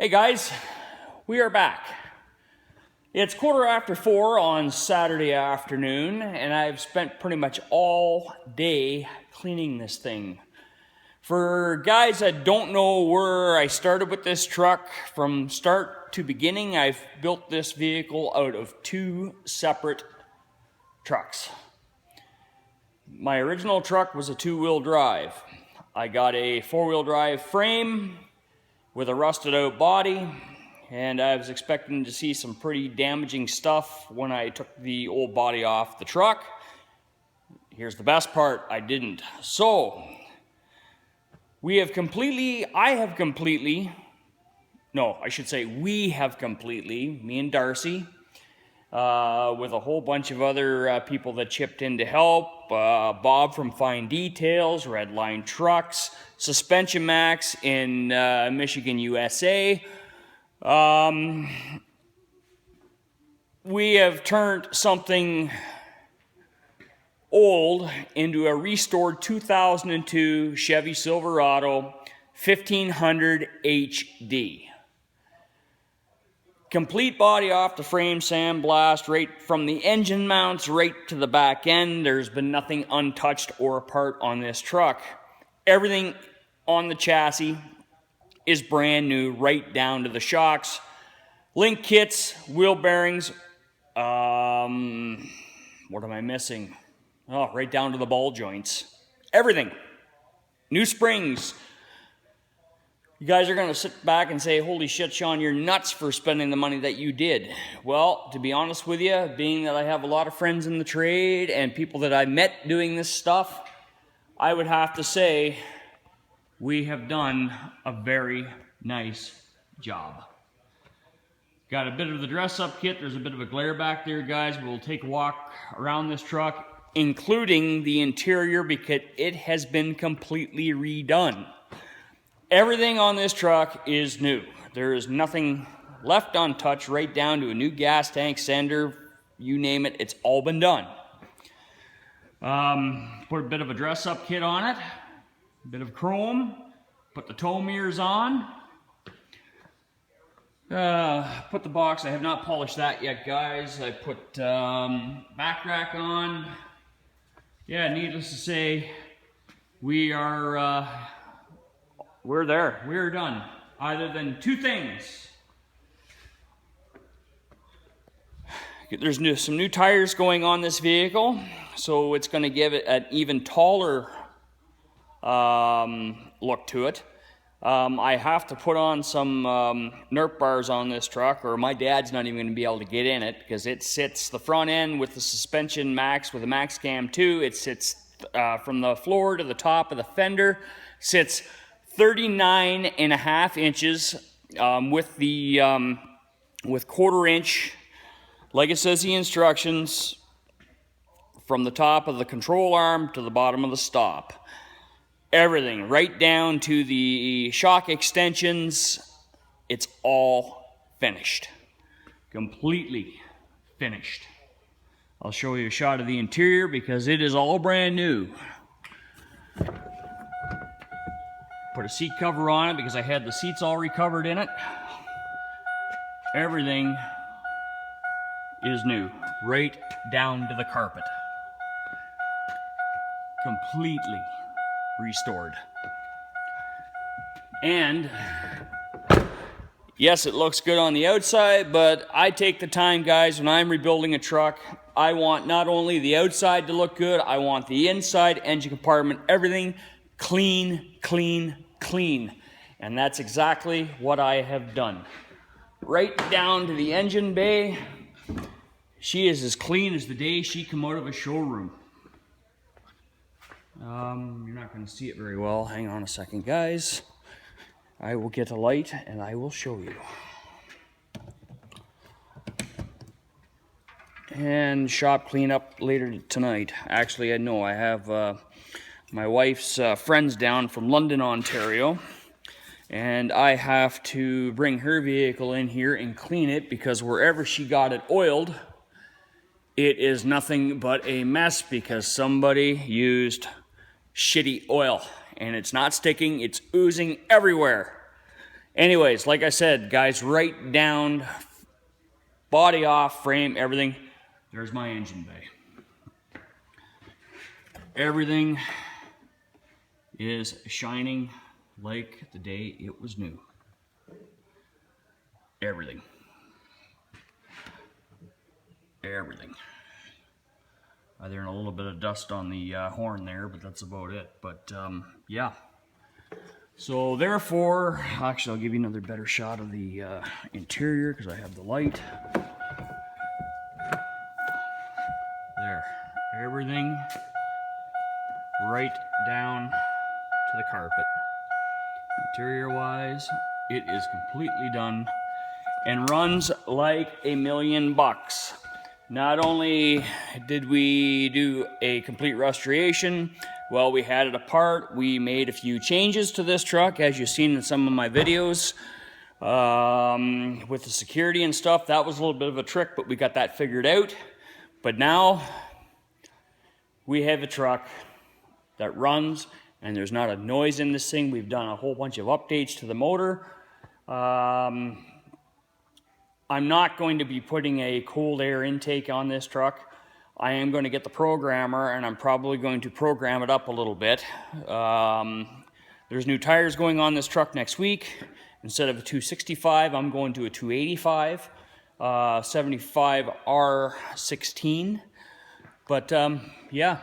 Hey guys, we are back. It's 4:15 on Saturday afternoon, and I've spent pretty much all day cleaning this thing. For guys that don't know where I started with this truck, from start to beginning, I've built this vehicle out of two separate trucks. My original truck was a two-wheel drive. I got a four-wheel drive frame with a rusted out body, and I was expecting to see some pretty damaging stuff when I took the old body off the truck. Here's the best part, I didn't. So, we have completely, me and Darcy, with a whole bunch of other people that chipped in to help, Bob from Fine Details, Redline Trucks, Suspension Max in Michigan, USA. We have turned something old into a restored 2002 Chevy Silverado 1500 HD. Complete body off the frame, sandblast, right from the engine mounts right to the back end. There's been nothing untouched or apart on this truck. Everything on the chassis is brand new, right down to the shocks. Link kits, wheel bearings, what am I missing? Oh, right down to the ball joints. Everything. New springs. You guys are going to sit back and say, holy shit, Sean, you're nuts for spending the money that you did. Well, to be honest with you, being that I have a lot of friends in the trade and people that I met doing this stuff, I would have to say we have done a very nice job. Got a bit of the dress-up kit. There's a bit of a glare back there, guys. We'll take a walk around this truck, including the interior, because it has been completely redone. Everything on this truck is new. There is nothing left untouched, right down to a new gas tank, sender, you name it, it's all been done. Put a bit of a dress-up kit on it, a bit of chrome, put the tow mirrors on, put the box, I have not polished that yet, guys. I put back rack on. Yeah, needless to say, we're there. We're done. Other than two things. There's some new tires going on this vehicle, so it's going to give it an even taller look to it. I have to put on some NERP bars on this truck, or my dad's not even going to be able to get in it, because it sits the front end with the suspension max, with the Max Cam 2. It sits from the floor to the top of the fender, sits 39.5 inches with the with 1/4 inch, like it says the instructions, from the top of the control arm to the bottom of the stop. Everything, right down to the shock extensions, it's all finished. Completely finished. I'll show you a shot of the interior because it is all brand new. Put a seat cover on it because I had the seats all recovered in it. Everything is new, right down to the carpet. Completely restored. And yes, it looks good on the outside, but I take the time, guys, when I'm rebuilding a truck, I want not only the outside to look good, I want the inside, engine compartment, everything clean, clean, clean. And that's exactly what I have done. Right down to the engine bay. She is as clean as the day she came out of a showroom. You're not going to see it very well. Hang on a second, guys. I will get a light and I will show you. And shop cleanup later tonight. Actually, I know I have my wife's friends down from London, Ontario, and I have to bring her vehicle in here and clean it, because wherever she got it oiled, it is nothing but a mess because somebody used shitty oil, and it's not sticking, it's oozing everywhere. Anyways, like I said, guys, right down, body off, frame, everything. There's my engine bay. Everything is shining like the day it was new. Everything. Everything. There's a little bit of dust on the horn there, but that's about it. But yeah. So therefore, actually I'll give you another better shot of the interior because I have the light. There. Everything right down to the carpet. Interior wise, it is completely done and runs like $1,000,000. Not only did we do a complete restoration, well, we had it apart. We made a few changes to this truck, as you've seen in some of my videos. With the security and stuff, that was a little bit of a trick, but we got that figured out. But now, we have a truck that runs, and there's not a noise in this thing. We've done a whole bunch of updates to the motor. I'm not going to be putting a cold air intake on this truck. I am going to get the programmer, and I'm probably going to program it up a little bit. There's new tires going on this truck next week. Instead of a 265, I'm going to a 285, 75 R16. But yeah,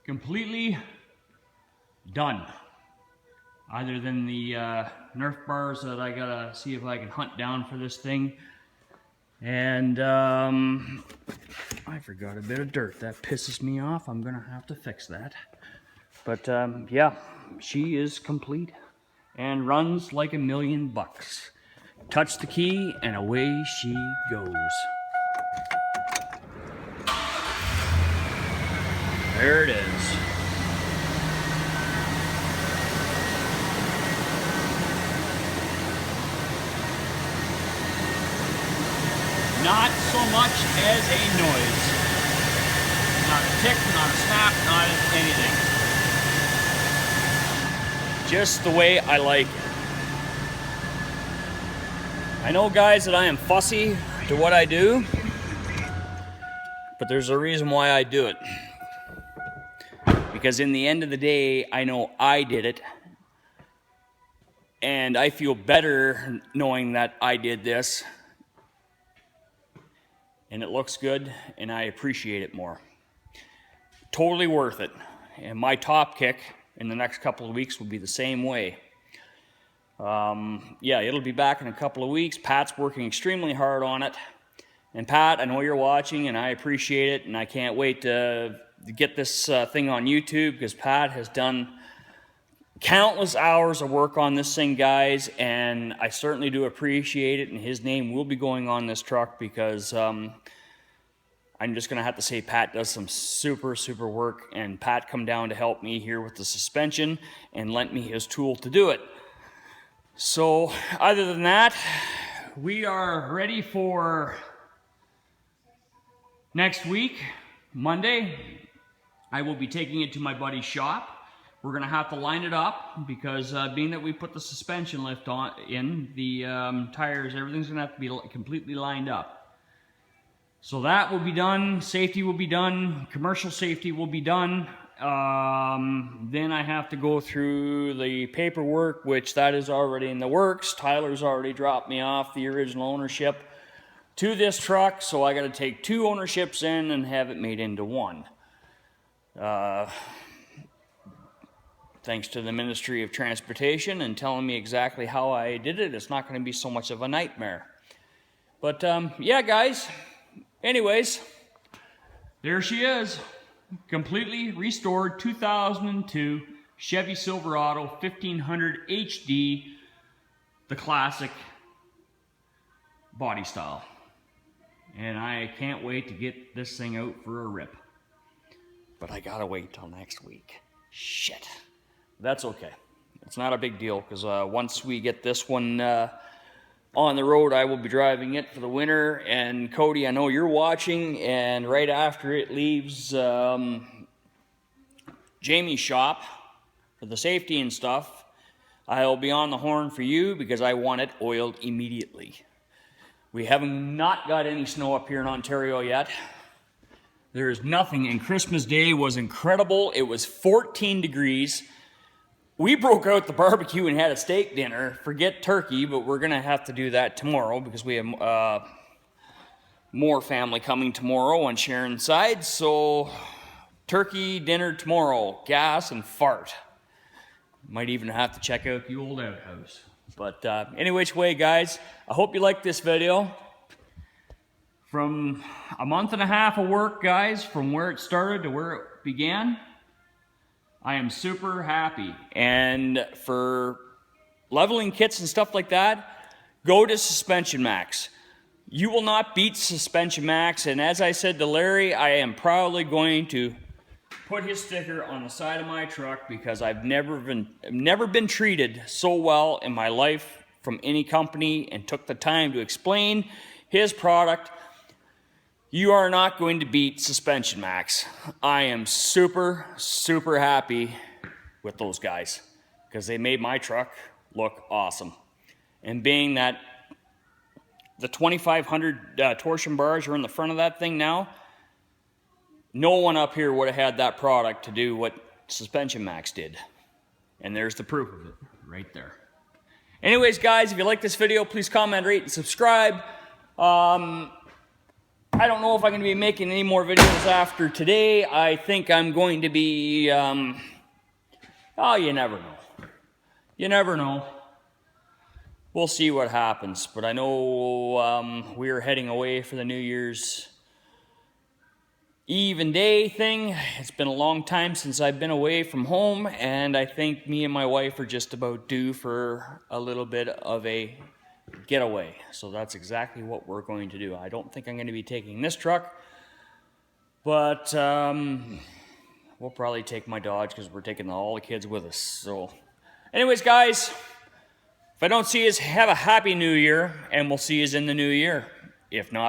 completely done. Other than the Nerf bars that I gotta see if I can hunt down for this thing. And I forgot a bit of dirt. That pisses me off. I'm gonna have to fix that. But yeah, she is complete and runs like $1,000,000. Touch the key and away she goes. There it is. Not so much as a noise. Not a tick, not a snap, not anything. Just the way I like it. I know, guys, that I am fussy to what I do, but there's a reason why I do it. Because in the end of the day, I know I did it, and I feel better knowing that I did this. And it looks good, and I appreciate it more. Totally worth it. And my top kick in the next couple of weeks will be the same way. Yeah, it'll be back in a couple of weeks. Pat's working extremely hard on it. And Pat, I know you're watching, and I appreciate it, and I can't wait to get this thing on YouTube, because Pat has done countless hours of work on this thing, guys, and I certainly do appreciate it, and his name will be going on this truck, because I'm just going to have to say Pat does some super work, and Pat come down to help me here with the suspension and lent me his tool to do it. So other than that, we are ready for next week, Monday. I will be taking it to my buddy's shop. We're going to have to line it up because being that we put the suspension lift on the tires, everything's going to have to be completely lined up. So that will be done. Safety will be done. Commercial safety will be done. Then I have to go through the paperwork, which that is already in the works. Tyler's already dropped me off the original ownership to this truck, so I got to take 2 ownerships in and have it made into one. Thanks to the Ministry of Transportation and telling me exactly how I did it, it's not going to be so much of a nightmare. But yeah, guys, anyways, there she is. Completely restored 2002 Chevy Silverado 1500 HD, the classic body style. And I can't wait to get this thing out for a rip. But I gotta wait till next week. Shit. That's okay. It's not a big deal, because once we get this one on the road, I will be driving it for the winter. And Cody, I know you're watching, and right after it leaves Jamie's shop for the safety and stuff, I'll be on the horn for you because I want it oiled immediately. We haven't not got any snow up here in Ontario yet. There is nothing, and Christmas Day was incredible. It was 14 degrees. We broke out the barbecue and had a steak dinner. Forget turkey, but we're gonna have to do that tomorrow because we have more family coming tomorrow on Sharon's side. So turkey dinner tomorrow, gas and fart. Might even have to check out the old outhouse. But any which way, guys, I hope you liked this video. From a month and a half of work, guys, from where it started to where it began, I am super happy. And for leveling kits and stuff like that, go to Suspension Max. You will not beat Suspension Max, and as I said to Larry, I am proudly going to put his sticker on the side of my truck because I've never been treated so well in my life from any company, and took the time to explain his product. You are not going to beat Suspension Max. I am super, super happy with those guys because they made my truck look awesome. And being that the 2500 torsion bars are in the front of that thing now, no one up here would have had that product to do what Suspension Max did. And there's the proof of it right there. Anyways, guys, if you like this video, please comment, rate, and subscribe. I don't know if I'm going to be making any more videos after today. I think I'm going to be, oh, you never know. You never know. We'll see what happens. But I know we're heading away for the New Year's Eve and day thing. It's been a long time since I've been away from home, and I think me and my wife are just about due for a little bit of a getaway. So that's exactly what we're going to do. I don't think I'm going to be taking this truck, but we'll probably take my Dodge because we're taking all the kids with us. So anyways, guys, if I don't see you, have a happy new year, and we'll see you in the new year. If not,